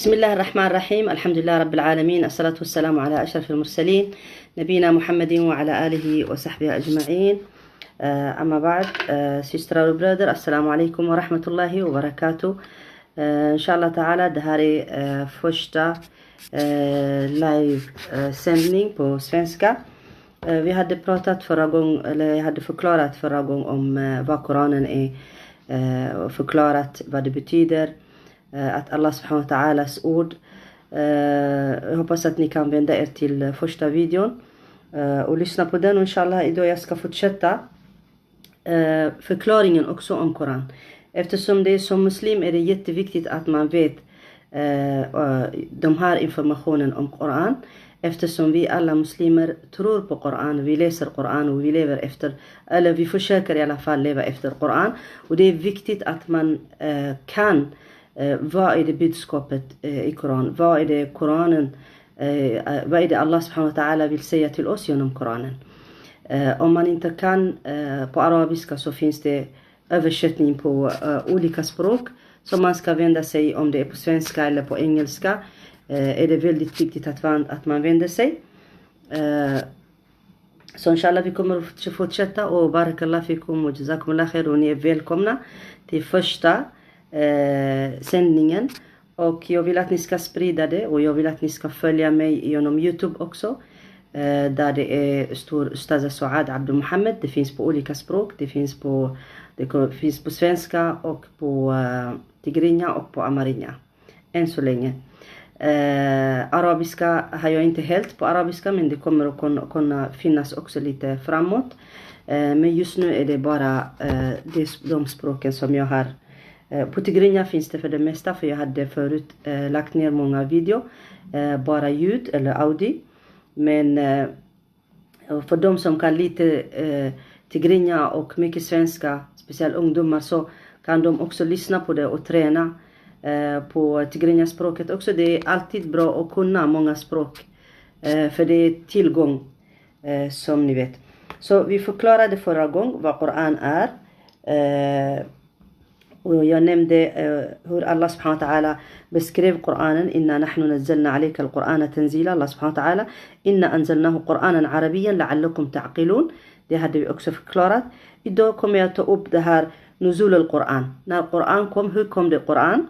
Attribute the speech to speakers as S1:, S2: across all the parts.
S1: بسم الله الرحمن الرحيم. الحمد لله رب العالمين، الصلاة والسلام على أشرف المرسلين نبينا محمد وعلى آله وصحبه أجمعين. أما بعد سيسترا وبرادر، السلام عليكم ورحمة الله وبركاته. إن شاء الله تعالى det här är första live-sändning på svenska. Vi hade pratat förra gången, eller jag hade förklarat förra gången om vad Koranen är och förklarat vad det betyder. Att Allah subhanahu wa ta'alas ord. Jag hoppas att ni kan vända er till första videon och lyssna på den. Och inshallah idag jag ska fortsätta förklaringen också om Koran. Eftersom det är som muslim är det jätteviktigt att man vet de här informationen om Koran. Eftersom vi alla muslimer tror på Koran, vi läser Koran och vi lever efter, eller vi försöker i alla fall leva efter Koran. Och det är viktigt att man kan vad är det budskapet i Koran? Vad är det Koranen? Vad är det Allah subhanahu wa ta'ala vill säga till oss genom Koranen? Om man inte kan på arabiska så finns det översättning på olika språk som man ska vända sig. Om det är på svenska eller på engelska är det väldigt viktigt att man vänder sig. Så inshallah vi kommer att fortsätta, och barakallah fikum och jazakumullah khair, och ni är välkomna till första sändningen. Och jag vill att ni ska sprida det, och jag vill att ni ska följa mig genom YouTube också, där det är stor Ustaza Suad Abdul Muhammad. Det finns på olika språk. Det finns på svenska och på tigrinja och på amarinja än så länge. Arabiska har jag inte helt på arabiska, men det kommer att kunna finnas också lite framåt. Men just nu är det bara de språken som jag har. På tigrinja finns det för det mesta, för jag hade förut lagt ner många video, bara ljud eller audio. Men för de som kan lite tigrinja och mycket svenska, speciellt ungdomar, så kan de också lyssna på det och träna på tigrinja språket också. Det är alltid bra att kunna många språk, för det är tillgång som ni vet. Så vi förklarade förra gången vad Koran är. Och jag nämnde hur Allah subhanahu wa ta'ala beskrev Koranen. Inna nahnu nazzalna alayka al-Qur'ana tanzila. Allah subhanahu wa ta'ala. Inna anzalnahu Qur'anan arabiyan la'allakum ta'qilun. Det hade vi också förklarat. Idag kommer jag ta upp det här nuzul al-Qur'an. När Qur'an kom, hur kom det Qur'an?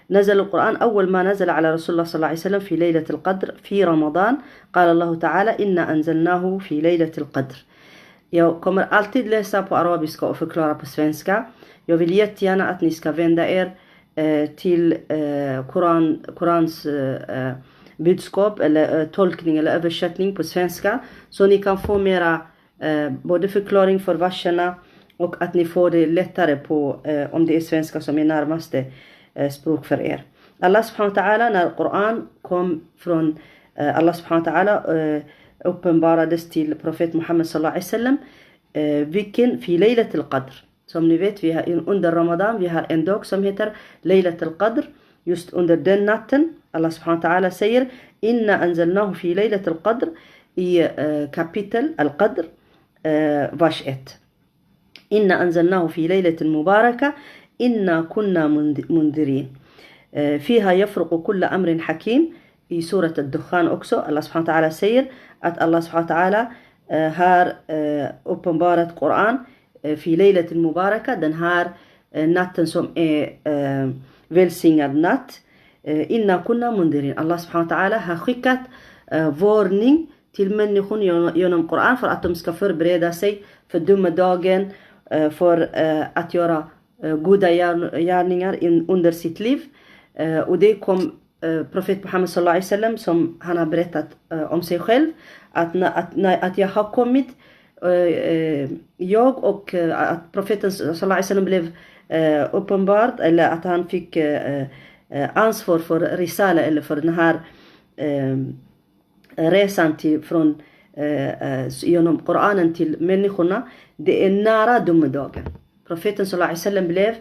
S1: نزل القرآن أول ما نزل على رسول الله صلى الله عليه وسلم في ليلة القدر في رمضان. قال الله تعالى إنا أنزلناه في ليلة القدر. Jag kommer alltid läsa på arabiska och förklara på svenska. Jag vill jättegärna att ni ska vända er till Korans budskap eller tolkning eller översättning på svenska. Så ni kan få mera både förklaring för verserna, och att ni får det lättare på om det är svenska som är närmaste språk för er. Allah subhanahu wa ta'ala, när Koran kom från Allah subhanahu wa ta'ala, uppenbarades till profet Muhammad sallallahu alaihi wasallam, vilken fi laylat al-qadr. Som ni vet, vi har under Ramadan, vi har en dag som heter laylat al-qadr. Just under den natten, Allah subhanahu wa ta'ala säger inna anzalnahu fi laylat al-qadr i kapitel al-qadr vers 1. Inna anzalnahu fi laylatin mubaraka inna kunna mundirin. Fiha yafruqu kulla amrin hakim. I surat al-Dukhan också, Allah subhanahu wa ta'ala säger att Allah subhanahu wa ta'ala har uppenbarat Koran fi laylatin mubaraka, den här natten som är välsignad natt. Inna kunna mundirin. Allah subhanahu wa ta'ala har skickat varning till människan genom Koran för att de ska förbereda sig för domedagen, för att göra goda gärningar under sitt liv. Och det kom profet Muhammad sallallahu alaihi wasallam, som han har berättat om sig själv, att jag har kommit, jag och att profeten sallallahu alaihi wasallam blev uppenbart, eller att han fick ansvar för risala, eller för den här resan från genom Koranen till människorna. Det är nära domedagen. Profeten sallallahu alaihi wasallam blev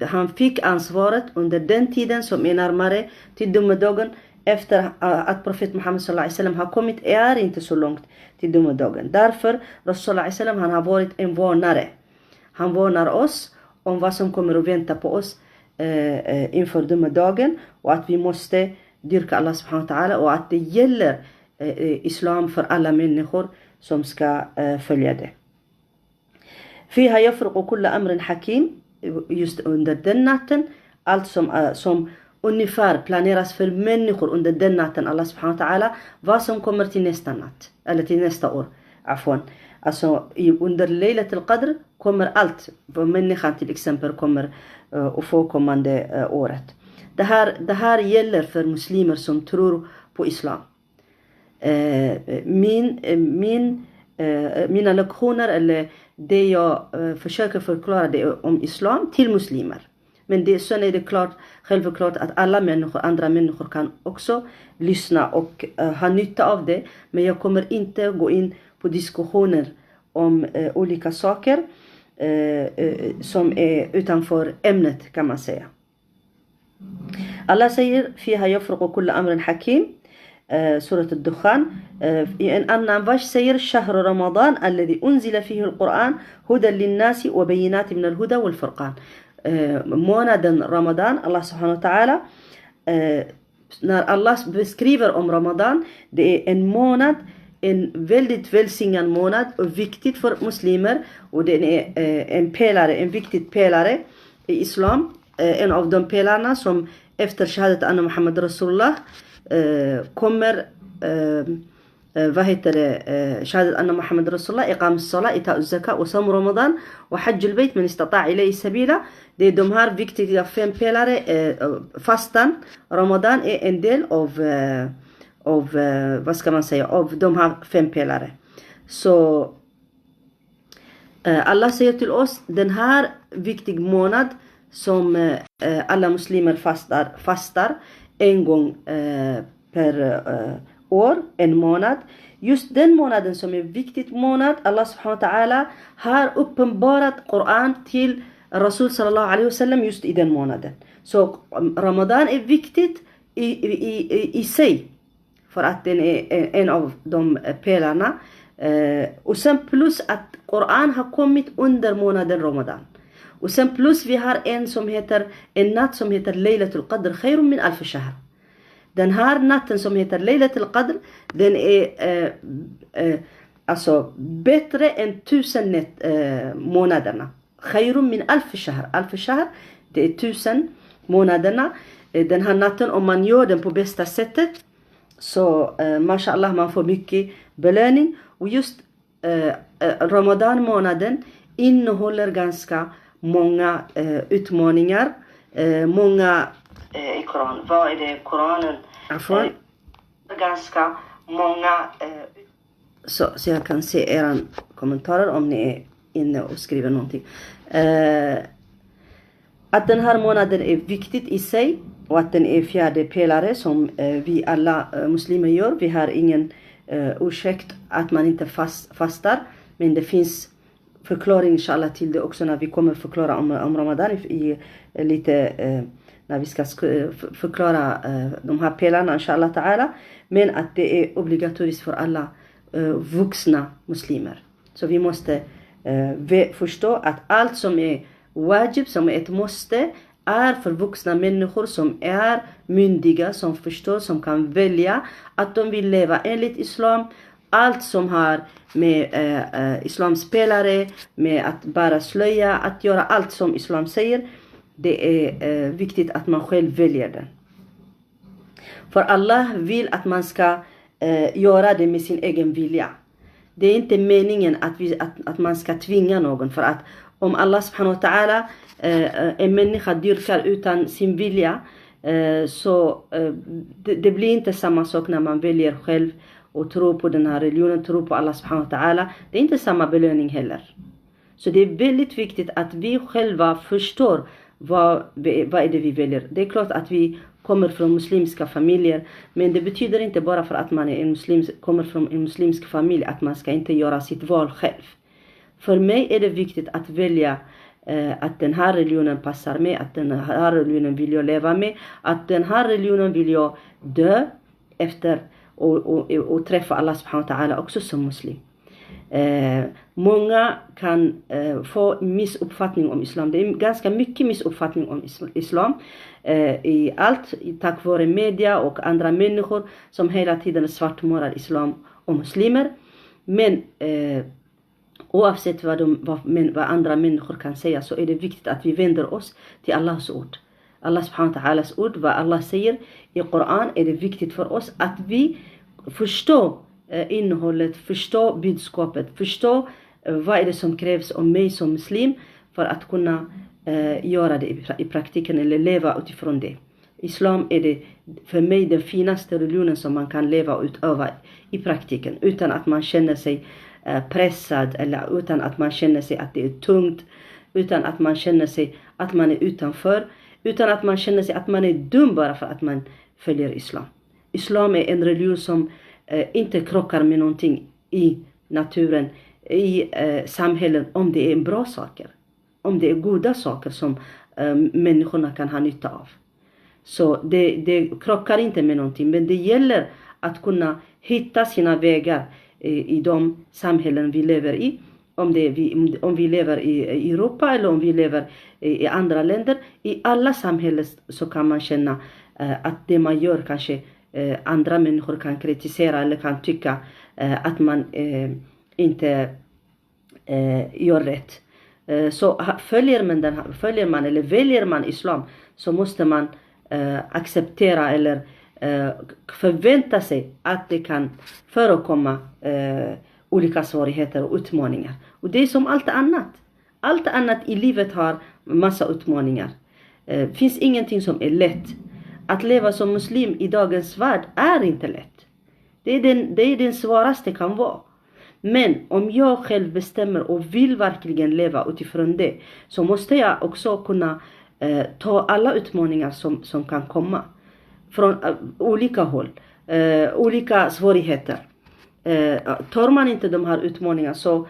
S1: han fick ansvaret under den tiden som är närmare till domedagen. Efter att profet Muhammad sallallahu alaihi wasallam har kommit är inte så långt till domedagen. Därför Rasul sallallahu alaihi wasallam, han har varit en varnare. Han varnar oss om vad som kommer att vänta på oss inför domedagen, och att vi måste dyrka Allah subhanahu wa ta'ala, och att det gäller islam för alla människor som ska följa det. Fiha yafruqu kulla amrin hakim, just under den natten, allt som ungefär planeras för människor under den natten, Allah subhanahu wa ta'ala, vad som kommer till nästa natt, eller till nästa år, alltså under Laylat al-Qadr kommer allt, vad människan till exempel kommer att få kommande året. Det här gäller för muslimer som tror på islam. Mina lektioner, eller det jag försöker förklara det om islam till muslimer. Men sen är det självklart att andra människor kan också lyssna och ha nytta av det. Men jag kommer inte gå in på diskussioner om olika saker som är utanför ämnet, kan man säga. Allah säger fiha yafruqu kulla amrin hakim, surat al-Dukhan. I en annan vers säger shahr ramadan alladhi unzila fihi al-Quran hudan lin-nasi wa bayyinatin min al-huda wal-furqan. Månaden Ramadan, Allah subhanahu wa ta'ala, när Allah beskriver om Ramadan, det är en månad, en väldigt välsignad månad och viktigt för muslimer, och den är en viktig pelare i islam, en av de pelarna som efter shahadat anna Muhammad Rasulullah kommer شهادة أن محمد رسول الله إقام الصلاة إيتاء الزكاة وصوم رمضان وحج البيت من استطاع إليه سبيلا. Det är de här viktiga 5 pelare. Fastan, Ramadan är en del av vad ska man säga, av de här 5 pelare. Så Allah säger till oss, den här viktig månad som alla muslimer fastar en gång per år, en månad. Just den månaden som är viktig månad, Allah subhanahu wa ta'ala har uppenbarat Koran till Rasul sallallahu alaihi wasallam just i den månaden. Så Ramadan är viktigt i sig, för att den är en av de pelarna. Och sen plus att Koran har kommit under månaden Ramadan. Och sen plus vi har en natt som heter Laylatul Qadr khayrun min alf shahr. Den här natten som heter Laylatul Qadr, den är alltså bättre än 1000 månaderna. Khayrun min alf shahr. Alf shahr, det är 1000 månaderna. Den här natten, om man gör den på bästa sättet, så mashallah, man får mycket belöning. Och just Ramadan månaden innehåller ganska många utmaningar, många i Koran. Vad är det Koranen? Ganska många så jag kan se era kommentarer om ni är inne och skriver någonting. Att den här månaden är viktigt i sig, och att den är 4:e pelare som vi alla muslimer gör. Vi har ingen ursäkt att man inte fastar, men det finns förklaring inshallah till det också när vi kommer förklara om Ramadan i lite när vi ska förklara de här pelarna inshallah ta'ala. Men att det är obligatoriskt för alla vuxna muslimer. Så vi måste förstå att allt som är wajib, som är ett måste, är för vuxna människor som är myndiga, som förstår, som kan välja att de vill leva enligt islam. Allt som har med islams pelare, med att bara slöja, att göra allt som islam säger, det är viktigt att man själv väljer den. För Allah vill att man ska göra det med sin egen vilja. Det är inte meningen att man ska tvinga någon. För att om Allah subhanahu wa ta'ala en människa dyrkar utan sin vilja, så det blir inte samma sak när man väljer själv och tror på den här religionen, tror på Allah subhanahu wa ta'ala. Det är inte samma belöning heller. Så det är väldigt viktigt att vi själva förstår vad är det vi väljer. Det är klart att vi kommer från muslimska familjer, men det betyder inte bara för att man är kommer från en muslimsk familj att man ska inte göra sitt val själv. För mig är det viktigt att välja att den här religionen passar mig, att den här religionen vill jag leva med, att den här religionen vill jag dö efter och träffa Allah subhanahu wa ta'ala också som muslim. Många kan få missuppfattning om islam. Det är ganska mycket missuppfattning om islam. I allt tack vare media och andra människor som hela tiden svartmålar islam och muslimer. Men oavsett vad andra människor kan säga, så är det viktigt att vi vänder oss till Allahs ord. Allah subhanahu wa ta'alas ord, vad Allah säger i Koran, är det viktigt för oss att vi förstår innehållet, förstår budskapet, förstår vad är det som krävs om mig som muslim för att kunna göra det i praktiken eller leva utifrån det. Islam är det för mig den finaste religionen som man kan leva och utöva i praktiken utan att man känner sig pressad eller utan att man känner sig att det är tungt, utan att man känner sig att man är utanför, utan att man känner sig att man är dum bara för att man följer islam. Islam är en religion som inte krockar med någonting i naturen, i samhällen, om det är bra saker, om det är goda saker som människorna kan ha nytta av. Så det krockar inte med någonting, men det gäller att kunna hitta sina vägar i de samhällen vi lever i. Om vi lever i Europa eller om vi lever i andra länder. I alla samhällen så kan man känna att det man gör kanske andra människor kan kritisera eller kan tycka att man inte gör rätt. Så följer man eller väljer man islam, så måste man acceptera eller förvänta sig att det kan förekomma olika svårigheter och utmaningar. Och det är som allt annat. Allt annat i livet har massa utmaningar. Det finns ingenting som är lätt. Att leva som muslim i dagens värld är inte lätt. Det är den svåraste kan vara. Men om jag själv bestämmer och vill verkligen leva utifrån det, så måste jag också kunna ta alla utmaningar som kan komma från olika håll, olika svårigheter. Tar man inte de här utmaningarna, så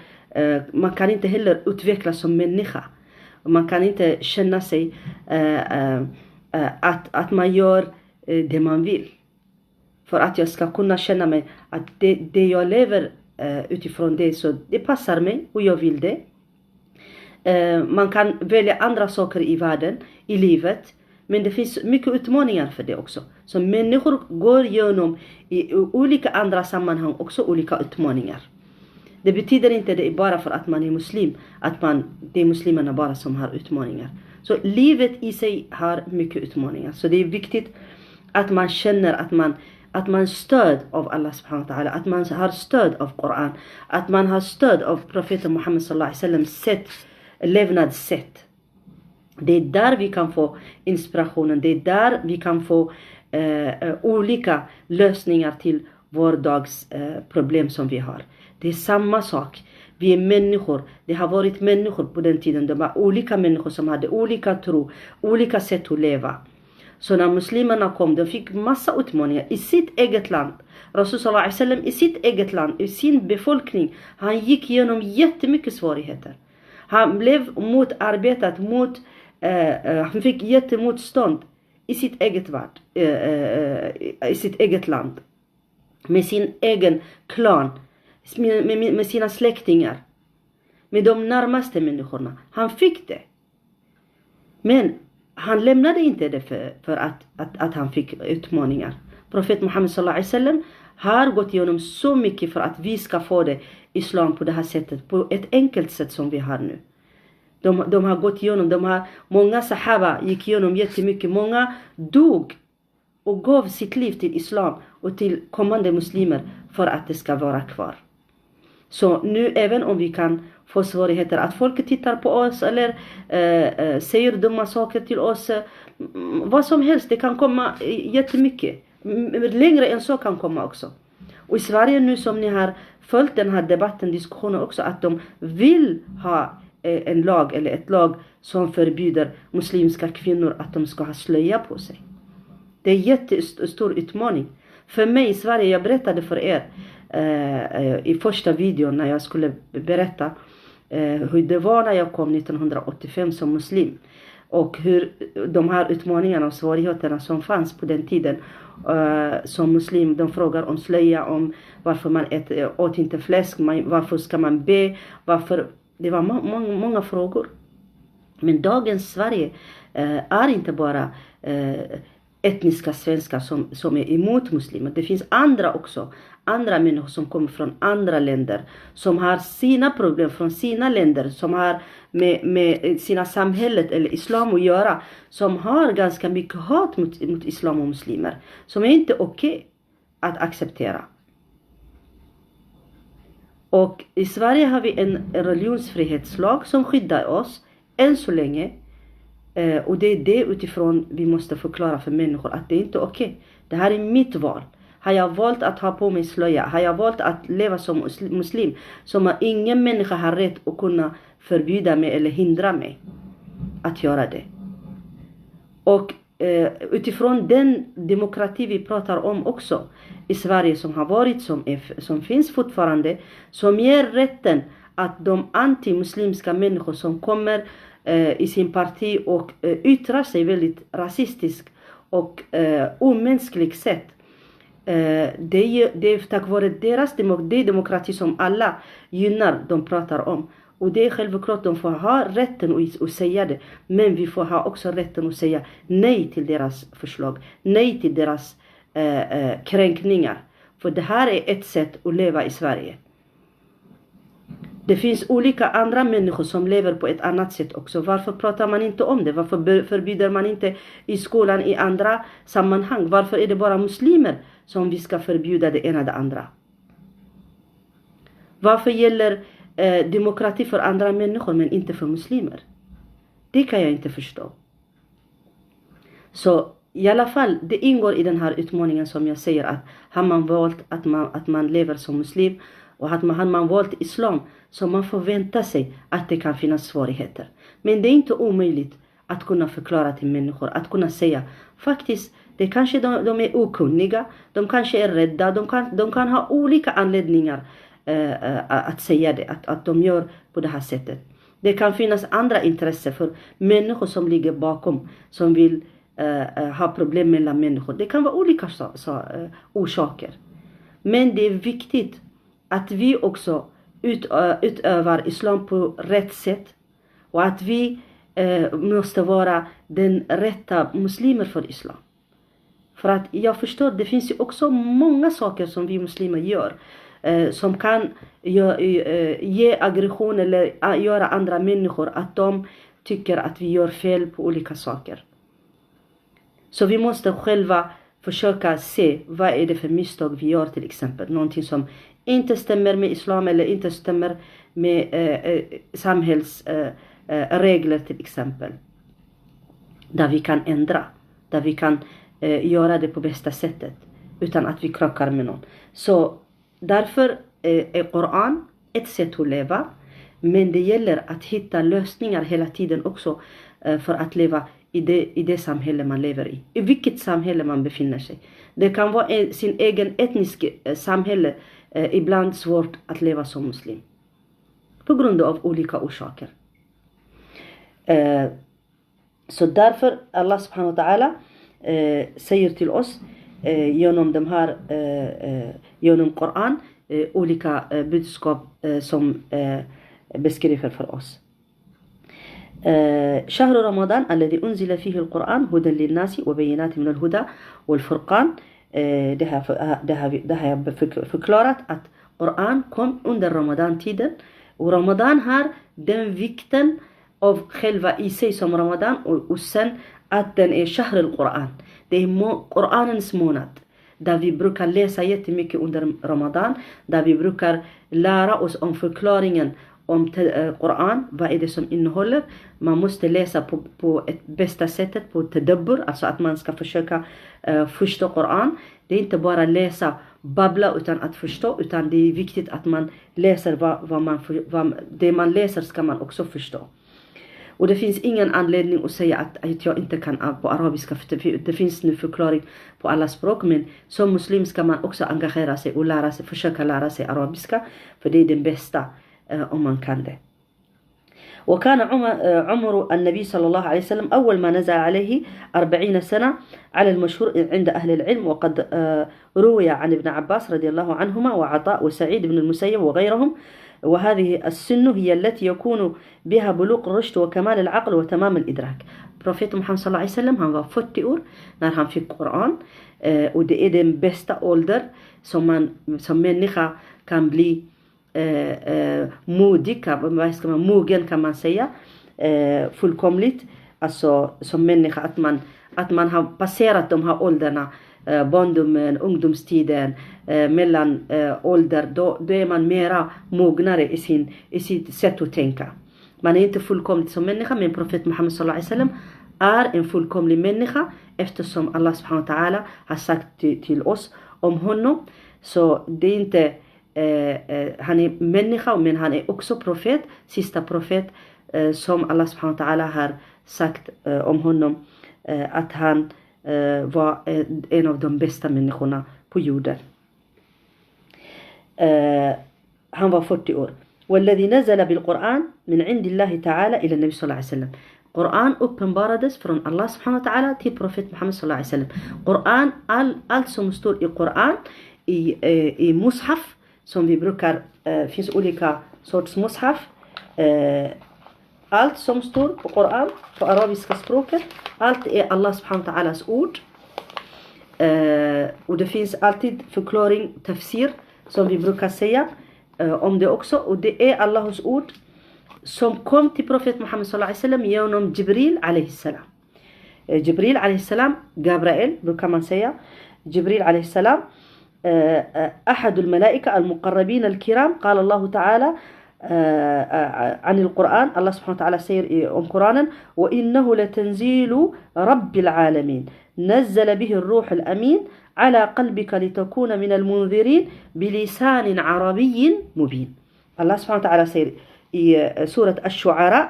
S1: man kan inte heller utvecklas som människa. Man kan inte känna sig att man gör det man vill. För att jag ska kunna känna mig att det jag lever utifrån det, så det passar mig och jag vill det. Man kan välja andra saker i världen, i livet. Men det finns mycket utmaningar för det också. Så människor går igenom i olika andra sammanhang också olika utmaningar. Det betyder inte det bara för att man är muslim, att det är muslimerna bara som har utmaningar. Så livet i sig har mycket utmaningar. Så det är viktigt att man känner att man stöd av Allah subhanahu wa ta'ala, att man har stöd av Koran, att man har stöd av profeten Muhammed sallallahu alaihi wasallam levnadssätt. Det är där vi kan få inspirationen. Det är där vi kan få olika lösningar till vardags problem som vi har. Det är samma sak. Vi är människor. Det har varit människor på den tiden. Det var olika människor som hade olika tro, olika sätt att leva. Så när muslimerna kom, de fick massa utmaningar i sitt eget land. Rasul sallallahu alaihi wasallam i sitt eget land, i sin befolkning, han gick igenom jättemycket svårigheter. Han blev motarbetad, han fick jättemotstånd i sitt eget i sitt eget land. Med sin egen klan, med sina släktingar, med de närmaste människorna. Han fick det. Men han lämnade inte det för att han fick utmaningar. Profet Muhammed sallallahu alaihi wasallam har gått igenom så mycket för att vi ska få det islam på det här sättet, på ett enkelt sätt som vi har nu. De har gått igenom, många sahaba gick igenom jättemycket. Många dog och gav sitt liv till islam och till kommande muslimer för att det ska vara kvar. Så nu, även om vi kan få svårigheter att folk tittar på oss eller säger dumma saker till oss, vad som helst, det kan komma jättemycket. Längre än så kan komma också. Och i Sverige nu, som ni har följt den här debatten, diskussionen också, att de vill ha en lag eller ett lag som förbjuder muslimska kvinnor att de ska ha slöja på sig. Det är en jättestor utmaning. För mig i Sverige, jag berättade för er i första videon när jag skulle berätta hur det var när jag kom 1985 som muslim. Och hur de här utmaningarna och svårigheterna som fanns på den tiden. Som muslim, de frågar om slöja, om varför man åt inte fläsk, varför ska man be, varför. Det var många frågor. Men dagens Sverige är inte bara etniska svenskar som är emot muslimer. Det finns andra också. Andra människor som kommer från andra länder. Som har sina problem från sina länder. Som har med sina samhället eller islam att göra. Som har ganska mycket hat mot islam och muslimer. Som är inte okej att acceptera. Och i Sverige har vi en religionsfrihetslag som skyddar oss än så länge. Och det är det utifrån vi måste förklara för människor att det är inte okej. Det här är mitt val. Har jag valt att ha på mig slöja? Har jag valt att leva som muslim? Som ingen människa har rätt att kunna förbjuda mig eller hindra mig att göra det. Och utifrån den demokrati vi pratar om också i Sverige som har varit, som finns fortfarande, som ger rätten att de antimuslimska människor som kommer i sin parti och yttrar sig väldigt rasistiskt och omänskligt sätt. Det är tack vare deras demokrati som alla gynnar de pratar om. Och det är självklart de får ha rätten att säga det. Men vi får ha också rätten att säga nej till deras förslag. Nej till deras kränkningar. För det här är ett sätt att leva i Sverige. Det finns olika andra människor som lever på ett annat sätt också. Varför pratar man inte om det? Varför förbjuder man inte i skolan i andra sammanhang? Varför är det bara muslimer som vi ska förbjuda det ena det andra? Varför gäller demokrati för andra människor men inte för muslimer? Det kan jag inte förstå. Så i alla fall, det ingår i den här utmaningen som jag säger att har man valt att man lever som muslim och har man valt islam, så man förväntar sig att det kan finnas svårigheter. Men det är inte omöjligt att kunna förklara till människor, att kunna säga faktiskt, det kanske de är okunniga, de kanske är rädda, de kan ha olika anledningar att säga det, att de gör på det här sättet. Det kan finnas andra intressen för människor som ligger bakom, som vill ha problem mellan människor. Det kan vara olika orsaker. Men det är viktigt att vi också utövar islam på rätt sätt. Och att vi måste vara den rätta muslimer för islam. För att jag förstår, det finns ju också många saker som vi muslimer gör. Som kan ge aggression eller göra andra människor att de tycker att vi gör fel på olika saker. Så vi måste själva försöka se vad är det för misstag vi gör till exempel. Någonting som inte stämmer med islam eller inte stämmer med samhällsregler till exempel. Där vi kan ändra. Där vi kan göra det på bästa sättet. Utan att vi krockar med någon. Så därför är Koran ett sätt att leva. Men det gäller att hitta lösningar hela tiden också. För att leva i det samhälle man lever i. I vilket samhälle man befinner sig. Det kan vara sin egen etniska samhälle. Ibland svårt att leva som muslim. På grund av olika orsaker. Så därför Allah subhanahu wa ta'ala säger till oss genom de här genom Koran olika budskap som beskriver för oss. شهر رمضان الذي أنزل فيه القرآن هدى للناس وبينات من الهدى والفرقان. Det har jag förklarat att Koran kom under Ramadan-tiden. Och Ramadan har den vikten av själva i sig som Ramadan. Och sen att den är Shahr al-Quran. Det är Koranens månad. Där vi brukar läsa jättemycket under Ramadan. Där vi brukar lära oss om förklaringen om Koran. Vad är det som innehåller. Man måste läsa på ett bästa sättet. På tadabbur. Alltså att man ska försöka förstå Koran. Det är inte bara läsa, babbla utan att förstå. Utan det är viktigt att man läser det man läser ska man också förstå. Och det finns ingen anledning att säga att jag inte kan på arabiska. För det finns nu förklaring på alla språk. Men som muslim ska man också engagera sig och försöka lära sig arabiska. För det är den bästa om man kan det. وكان عمر النبي صلى الله عليه وسلم أول ما نزل عليه 40 سنة على المشهور عند أهل العلم. وقد روي عن ابن عباس رضي الله عنهما وعطاء وسعيد بن المسيب وغيرهم. وهذه السن هي التي يكون بها بلوغ الرشد وكمال العقل وتمام الإدراك. Profeten Muhammed sallallahu alaihi wasallam, han var 40 år när han fick Koran. Och det är den bästa ålder som man som människa kan bli modig, mogen kan man säga, fullkomligt, alltså som människa, att man har passerat de här ålderna, barndomen, ungdomstiden, mellan ålder, då är man mera mognare i sitt sätt att tänka. Man är inte fullkomligt som människa, men profet Muhammed sallallahu alaihi wasallam är en fullkomlig människa, eftersom Allah subhanahu wa ta'ala har sagt till oss om honom. Så det är inte han är människa, men han är också profet, sista profet, som Allah subhanahu wa ta'ala har sagt om honom att han var en av de bästa människorna på jorden. Han var 40 år. والذي نزل بالقرآن من عند الله تعالى إلى النبي صلى الله عليه وسلم. Koran uppenbarades från Allah subhanahu wa ta'ala till profet Muhammed sallallahu alaihi wasallam. Koran, allt som står i Koran, i mushaf, som vi brukar, finns olika sorts mushaf. Allt som står på Koran, på arabiska språket, allt är Allah subhanahu wa ta'alas ord. Och det finns alltid förklaring, tafsir, som vi brukar säga om det också. Och det är Allahs ord som kom till profet Muhammed sallallahu alaihi wasallam genom Jibril alaihi salam. Jibril alaihi salam, Gabriel brukar man säga. Jibril alaihi salam, أحد الملائكة المقربين الكرام. قال الله تعالى عن القرآن، الله سبحانه وتعالى سير أم قرآنا: وإنه لتنزيل رب العالمين نزل به الروح الأمين على قلبك لتكون من المنذرين بلسان عربي مبين. الله سبحانه وتعالى سير i surat Ash-Shu'ara,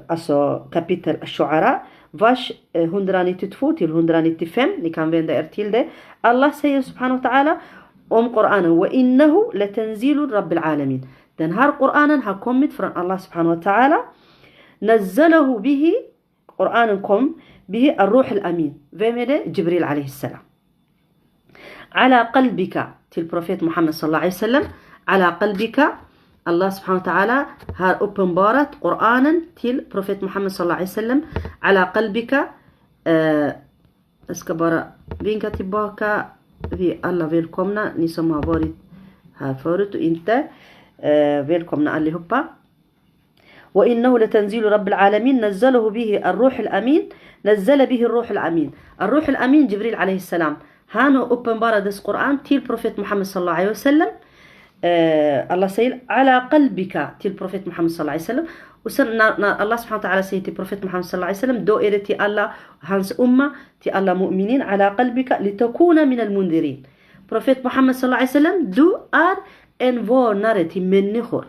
S1: alltså kapitel Ash-Shu'ara, vers 192 till 195. Ni kan vända er till det. Allah säger subhanahu wa ta'ala om Koranen: wa innahu latanzilu rabbil alamin. Den här Koranen har kommit från Allah subhanahu wa ta'ala. Nazzalahu bihi, Koranen kom bihi ar-ruh al-amin. Vem är det? Jibril alaihi salam. Ala qalbika, till profet Muhammed sallallahu alaihi wasallam. Ala qalbika, Allah subhanahu wa ta'ala har uppenbarat Koranen till profet Muhammed sallallahu alaihi wasallam. Ala qalbika. Jag ska bara vinka tillbaka. Vi alla välkomna, ni som har varit här förut och inte. Välkomna allihopa. وإنه لتنزيل رب العالمين نزله به الروح الأمين. نزل به الروح الأمين. الروح الأمين جبريل عليه السلام. Han har uppenbarades Koran till profet Muhammed sallallahu alaihi wasallam. Allah säger ala qalbika till profet Muhammed sallallahu alaihi wasallam. Och sen när Allah subhanahu wa ta'ala säger till profet Muhammed sallallahu alaihi wasallam, då är det till alla hans umma, till alla mu'minin. Ala qalbika litakuna min al-mundirin. Profet Muhammed sallallahu alaihi wasallam, du är en varnare till människor.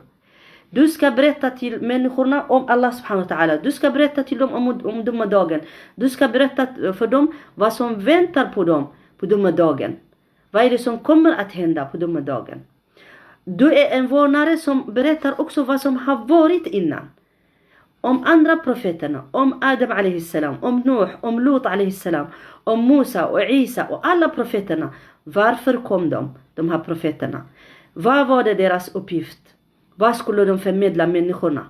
S1: Du ska berätta till människorna om Allah subhanahu wa ta'ala. Du ska berätta till dem om domedagen. Du ska berätta för dem vad som väntar på dem på domedagen. Vad är det som kommer att hända på domedagen? Du är en varnare som berättar också vad som har varit innan. Om andra profeterna, om Adam alaihi salam, om Nuh, om Lut alaihi salam, om Musa och Isa och alla profeterna. Varför kom de här profeterna? Vad var det deras uppgift? Vad skulle de förmedla människorna?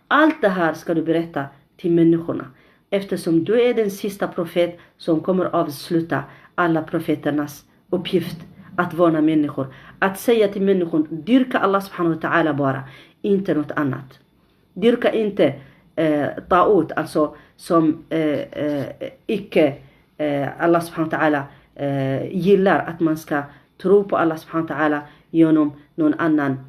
S1: Allt det här ska du berätta till människorna. Eftersom du är den sista profet som kommer avsluta alla profeternas uppgift. Att varna människor. Att säga till människor: dyrka Allah subhanahu wa ta'ala bara. Inte något annat. Dyrka inte ta'ut. Alltså som icke Allah subhanahu wa ta'ala gillar. Att man ska tro på Allah subhanahu wa ta'ala genom någon annan.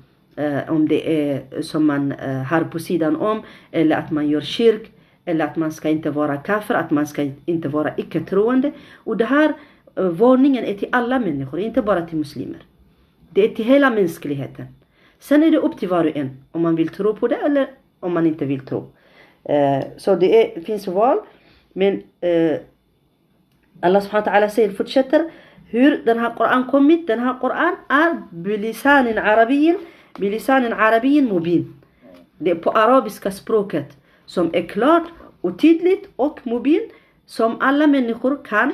S1: Om det är som man har på sidan om. Eller att man gör kyrk. Eller att man ska inte vara kafir. Att man ska inte vara icke-troende. Och det här varningen är till alla människor, inte bara till muslimer. Det är till hela mänskligheten. Sen är det upp till var och en om man vill tro på det eller om man inte vill tro. Så det finns val. Men Allah subhanahu wa ta'ala säger, fortsätter, hur den här Koran kommit. Den här Koran är bilisanin arabiyyin mubin. det är på arabiska språket som är klart och tydligt och mobil som alla människor kan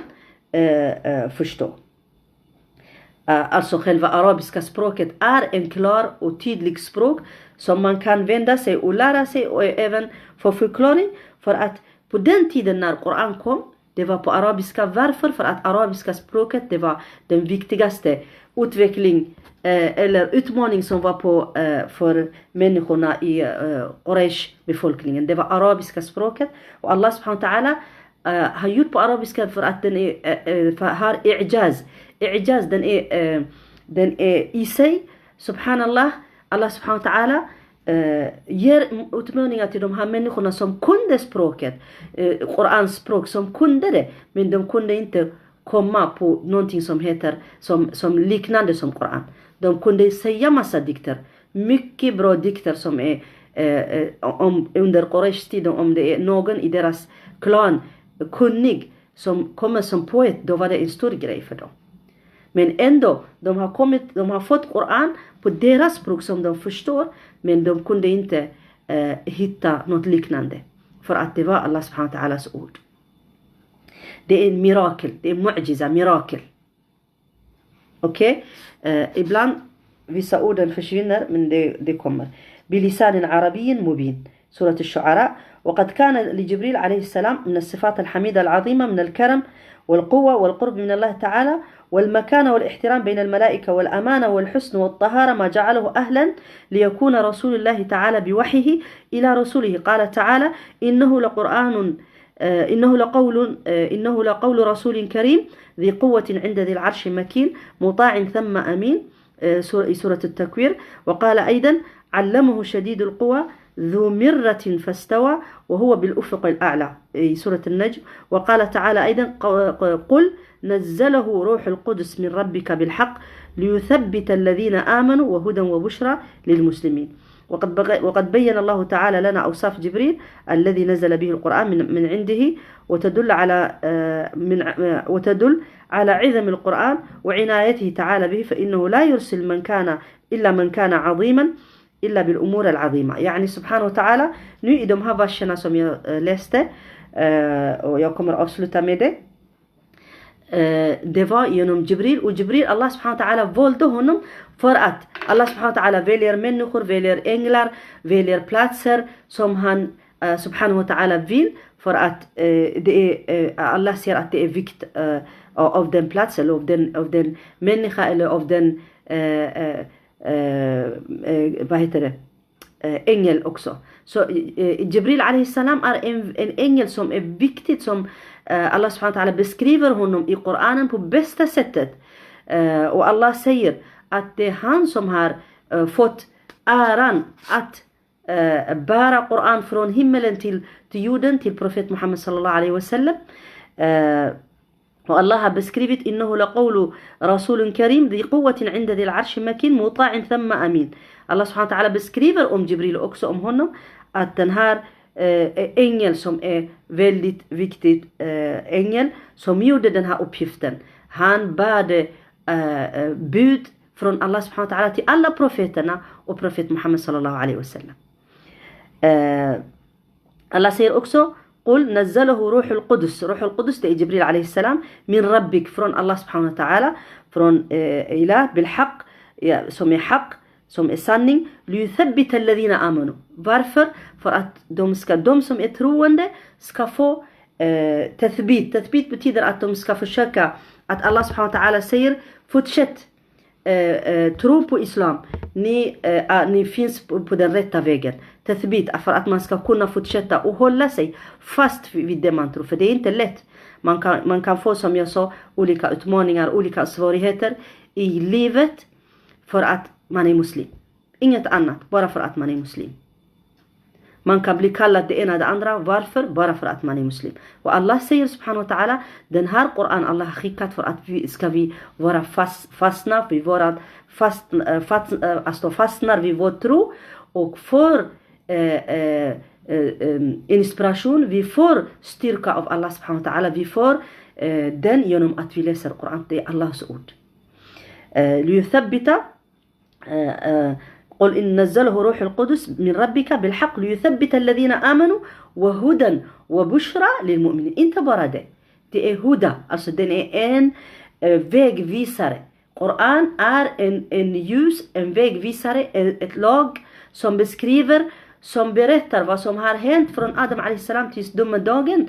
S1: förstå. Alltså själva arabiska språket är en klar och tydlig språk som man kan vända sig och lära sig och även få förklaring. För att på den tiden när Koran kom, det var på arabiska. Varför? För att arabiska språket, det var den viktigaste utveckling eller utmaning som var på för människorna i Quraysh-befolkningen. Det var arabiska språket. Och Allah subhanahu wa ta'ala har gjort på arabiska för att den har i'jaz. I'jaz, den är i sig, subhanallah, Allah subhanahu wa ta'ala ger utmaningar till de här människorna som kunde språket, Korans språk, som kunde det, men de kunde inte komma på någonting som heter som liknande som Koran. De kunde säga massa dikter, mycket bra dikter som är under Quraysh tid, om det är någon i deras klan kunnig som kommer som poet, då var det en stor grej för dem. Men ändå, de har fått Koran på deras språk som de förstår, men de kunde inte hitta något liknande. För att det var Allah subhanahu wa ta'alas ord. Det är en mirakel, det är mu'jiza, mirakel. Okej? Ibland vissa orden försvinner, men det kommer. بلسان عربي مبين. سورة الشعراء. وقد كان لجبريل عليه السلام من الصفات الحميدة العظيمة من الكرم والقوة والقرب من الله تعالى والمكانة والاحترام بين الملائكة والأمانة والحسن والطهارة ما جعله أهلا ليكون رسول الله تعالى بوحيه إلى رسوله. قال تعالى إنه لقول رسول كريم ذي قوة عند ذي العرش مكين مطاع ثم أمين. سورة التكوير. وقال أيضا علمه شديد القوى ذو مرة فاستوى وهو بالأفق الأعلى. سورة النجم. وقال تعالى أيضا قل نزله روح القدس من ربك بالحق ليثبت الذين آمنوا وهدى وبشرى للمسلمين. وقد بين الله تعالى لنا أوصاف جبريل الذي نزل به القرآن من عنده وتدل على عظم القرآن وعنايته تعالى به فإنه لا يرسل من كان عظيما إلا بالأمور العظيمة. يعني سبحانه وتعالى nu i de här verserna som jag läste och jag kommer avsluta med det. Det var genom Jibril, och Jibril, Allah subhanahu wa ta'ala valde honom för att Allah subhanahu wa ta'ala väljer människor, väljer änglar, väljer platser som han subhanahu wa ta'ala vill, för att Allah ser att det är vikt av den platsen, av den människa eller av den vad heter det, ängel också. Så Jibril alayhi salam är en ängel som är viktigt, som Allah subhanahu wa ta'ala beskriver honom i Koranen på bästa sättet. Och Allah säger att det är han som har fått äran att bära Koran från himmelen till jorden till profet Muhammad sallallahu alaihi wasallam. Och Allah har beskrivit innahu laqawlu rasulun karim dhi quwwatin 'inda dhil 'arshi makin muta'in thumma amin. Allah subhanahu wa ta'ala beskriver om Jibril också om honom att den här ängel som är väldigt viktig ängel som gjorde den här uppgiften. Han bärde bud från Allah subhanahu wa ta'ala till alla profeterna och profet Muhammad sallallahu alaihi wasallam. Allah säger också قل نزله روح القدس. روح القدس det är Jibril alayhi salam min rabbik, från Allah subhanahu wa ta'ala, från ilah بالحق, som är haq, som är sanning. ليثبت الذين آمنوا. Varför? För att de som är troende ska få tathbit. Tathbit betyder att de ska försöka, att Allah subhanahu wa ta'ala säger fortsätt tro på islam, ni finns på den rätta vägen. Tathbit, för att man ska kunna fortsätta och hålla sig fast vid det man tror, för det är inte lätt. Man kan få, som jag sa, olika utmaningar, olika svårigheter i livet för att man är muslim. Inget annat, bara för att man är muslim. Man kan bli kallad det ena det andra. Varför? Bara för att man är muslim. Och Allah säger subhanahu wa ta'ala, den här Koran Allah har skickat för att vi ska vara fastna, vi fastnar vid vår tro och får inspiration, vi får styrka av Allah subhanahu wa ta'ala, vi får den genom att vi läser Koran. Det är Allahs ord. ليثبت قل إن نزله روح القدس من ربك بالحق ليثبت الذين آمنوا وهدى وبشرى للمؤمنين. Inte bara det. Det är huda, alltså den är en vägvisare. Koran är en ljus, en vägvisare, ett lag som beskriver, som berättar vad som har hänt från Adam a.s. tills domedagen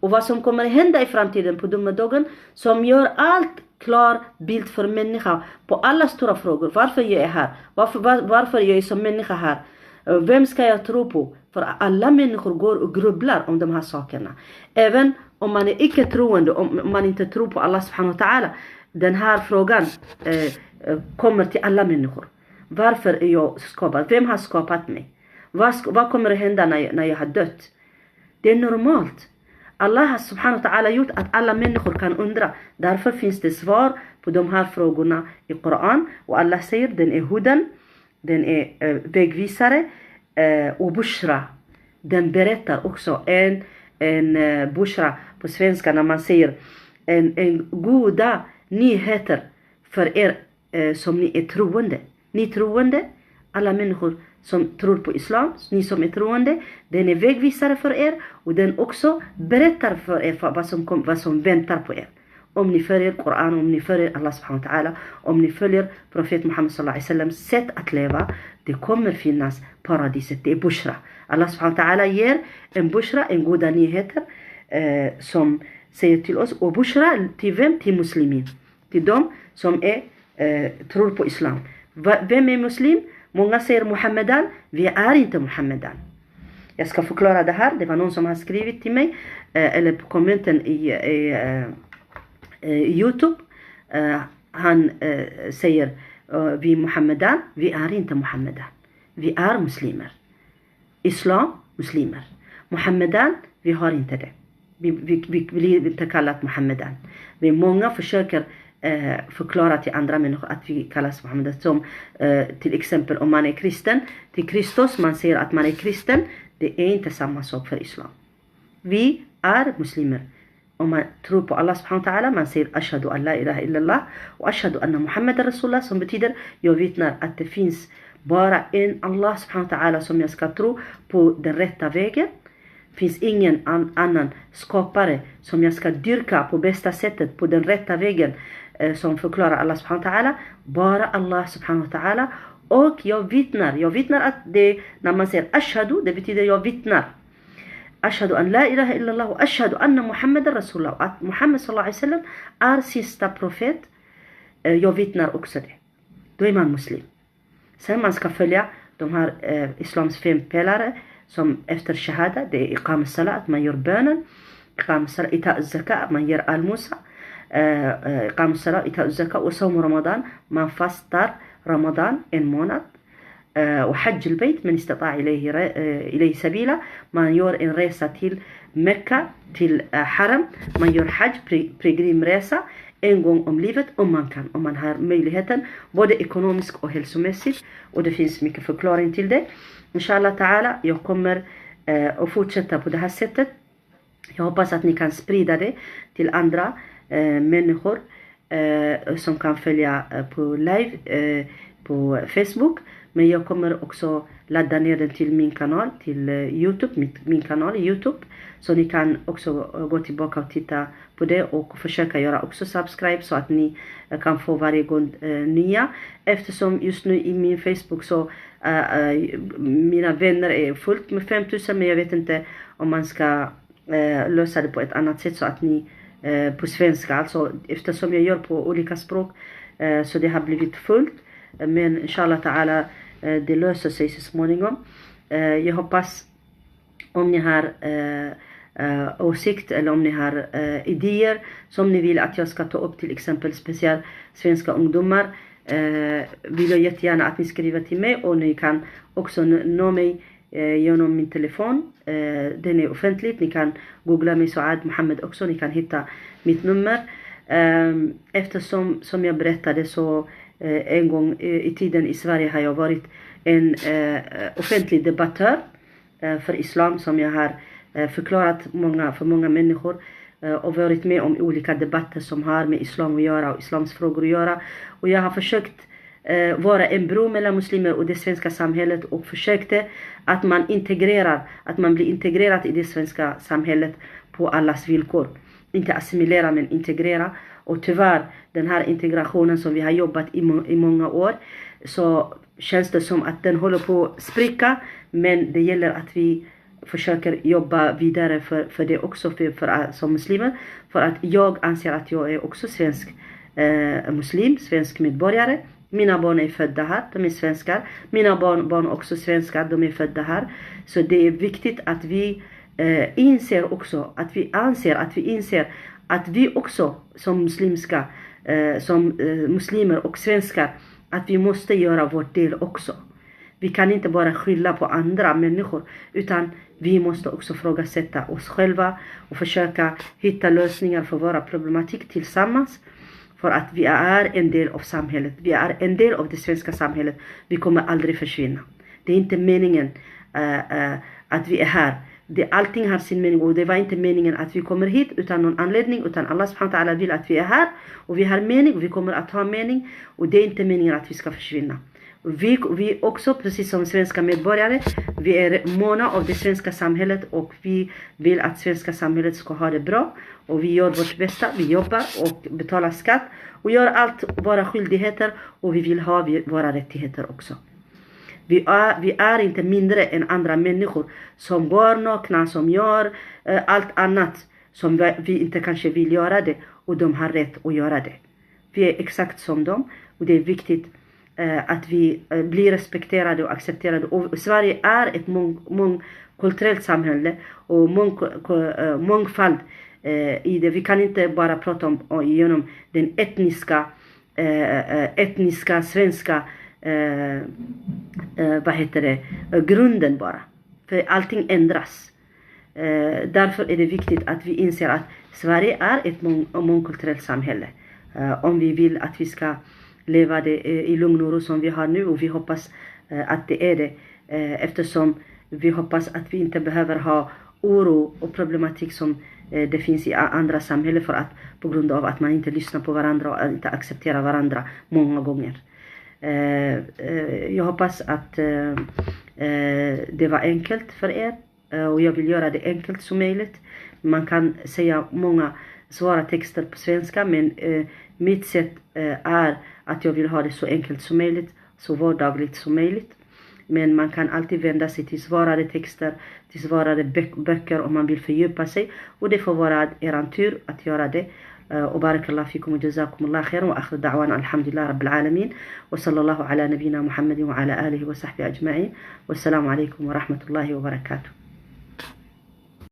S1: och vad som kommer hända i framtiden på domedagen, som gör allt klar bild för människa på alla stora frågor. Varför jag är här? Varför jag är som människa här? Vem ska jag tro på? För alla människor går och grubblar om de här sakerna. Även om man är icke troende, om man inte tror på Allah subhanahu wa ta'ala. Den här frågan kommer till alla människor. Varför är jag skapad? Vem har skapat mig? Vad kommer att hända när jag har dött? Det är normalt. Allah subhanahu wa ta'ala gjort att alla människor kan undra. Därför finns det svar på de här frågorna i Koran. Och Allah säger den är hudan, den är vägvisare och bushra. Den berättar också en bushra på svenska när man säger en goda nyheter för er som ni är troende. Ni troende, alla människor som tror på islam, ni som är troende, den är vägvisare för er och den också berättar för er vad som väntar på er. Om ni följer Koran, om ni följer Allah subhanahu wa ta'ala, om ni följer profet Muhammad sallallahu alaihi wasallam sätt att leva, det kommer finnas paradiset. Det är bushra. Allah subhanahu wa ta'ala ger en bushra, en goda nyheter som säger till oss, och bushra till vem? Till muslimin. Till dem som tror på islam. Vem är muslim? Många säger Muhammedan. Vi är inte Muhammedan. Jag ska förklara det här. Det var någon som har skrivit till mig eller på kommenten i YouTube. Han säger vi är Muhammedan. Vi är inte Muhammedan. Vi är muslimer. Islam, muslimer. Muhammedan, vi har inte det. Vi blir inte kallat Muhammedan. Vi många försöker förklara till andra människor att vi kallas Muhammedan. Som till exempel om man är kristen, till Kristus, man säger att man är kristen. Det är inte samma sak för islam. Vi är muslimer. Om man tror på Allah subhanahu wa ta'ala, man säger ashhadu an la ilaha illallah och ashhadu anna Muhammadan rasulullah, som betyder jag vittnar att det finns bara en Allah subhanahu wa ta'ala som jag ska tro på den rätta vägen. Finns ingen annan skapare som jag ska dyrka på bästa sättet på den rätta vägen, som förklarar Allah subhanahu wa ta'ala. Bara Allah subhanahu wa ta'ala. Och jag vittnar att det, när man säger ashhadu, det betyder jag vittnar. Ashhadu an la ilaha illallah och ashhadu anna Muhammadan rasulullah. Att Muhammad sallallahu alaihi wasallam är sista profet. Jag vittnar också det. Då är man muslim. Sen man ska följa de här islams 5 pelare, som efter shahada, det är iqam salat, att man gör bönen, iqam salat, ita zakat, man ger almusa, iqam salat, ita zakat och som ramadan, man fastar ramadan en månad, och hajj al-bayt man istata ilayhi sabila, man gör en resa till Mekka, till haram, man gör hajj, pilgrimresa en gång om livet, om man har möjligheten, både ekonomiskt och hälsomässigt, och det finns mycket förklaring till det. Inshallah ta'ala, jag kommer att fortsätta på det här sättet. Jag hoppas att ni kan sprida det till andra människor som kan följa på live på Facebook. Men jag kommer också ladda ner den till min kanal, till YouTube, min kanal i YouTube. Så ni kan också gå tillbaka och titta på det och försöka göra också subscribe så att ni kan få varje gång nya. Eftersom just nu i min Facebook så mina vänner är fullt med 5000, men jag vet inte om man ska lösa det på ett annat sätt så att ni på svenska, alltså eftersom jag gör på olika språk så det har blivit fullt. Men inshallah ta'ala det löser sig så småningom. Jag hoppas om ni har åsikt eller om ni har idéer som ni vill att jag ska ta upp, till exempel speciellt svenska ungdomar, vill jag jättegärna att ni skriver till mig, och ni kan också nå mig genom min telefon. Den är offentlig, ni kan googla mig Suad Mohammed också, ni kan hitta mitt nummer. Eftersom som jag berättade så en gång i tiden i Sverige har jag varit en offentlig debattör för islam, som jag har förklarat för många människor och varit med om olika debatter som har med islam att göra och islams frågor att göra. Och jag har försökt vara en bro mellan muslimer och det svenska samhället och försökte att man blir integrerad i det svenska samhället på allas villkor. Inte assimilera men integrera. Och tyvärr den här integrationen som vi har jobbat i många år, så känns det som att den håller på att spricka, men det gäller att vi försöker jobba vidare för det också för som muslimer, för att jag anser att jag är också svensk muslim, svensk medborgare. Mina barn är födda här, de är svenskar. Mina barn också svenskar, de är födda här. Så det är viktigt att vi inser också, att vi inser att vi också som muslimer och svenskar, att vi måste göra vår del också. Vi kan inte bara skylla på andra människor, utan vi måste också ifrågasätta oss själva och försöka hitta lösningar för våra problematik tillsammans. För att vi är en del av samhället. Vi är en del av det svenska samhället. Vi kommer aldrig försvinna. Det är inte meningen att vi är här. Allting har sin mening, och det var inte meningen att vi kommer hit utan någon anledning, utan Allah subhanahu wa ta'ala vill att vi är här och vi har mening och vi kommer att ha mening, och det är inte meningen att vi ska försvinna. Vi också, precis som svenska medborgare, vi är måna av det svenska samhället och vi vill att svenska samhället ska ha det bra, och vi gör vårt bästa, vi jobbar och betalar skatt och gör allt våra skyldigheter, och vi vill ha våra rättigheter också. Vi är inte mindre än andra människor som går nakna, som gör allt annat som vi inte kanske vill göra det, och de har rätt att göra det. Vi är exakt som dem, och det är viktigt att vi blir respekterade och accepterade. Och Sverige är ett mångkulturellt samhälle och mångfald i det. Vi kan inte bara prata om genom den etniska svenska grunden bara. För allting ändras. Därför är det viktigt att vi inser att Sverige är ett mångkulturellt samhälle. Om vi vill att vi ska leva det i lugn och ro som vi har nu, och vi hoppas att det är det, eftersom vi hoppas att vi inte behöver ha oro och problematik som det finns i andra samhällen, för att på grund av att man inte lyssnar på varandra och inte accepterar varandra många gånger. Jag hoppas att det var enkelt för er, och jag vill göra det enkelt som möjligt. Man kan säga många svåra texter på svenska, men mitt sätt är att jag vill ha det så enkelt som möjligt, så vardagligt som möjligt. Men man kan alltid vända sig till svårare texter, till svårare böcker om man vill fördjupa sig, och det får vara er tur att göra det. وبارك الله فيكم وجزاكم الله خيرا وآخر دعوانا الحمد لله رب العالمين وصلى الله على نبينا محمد وعلى آله وصحبه أجمعين والسلام عليكم ورحمة الله وبركاته.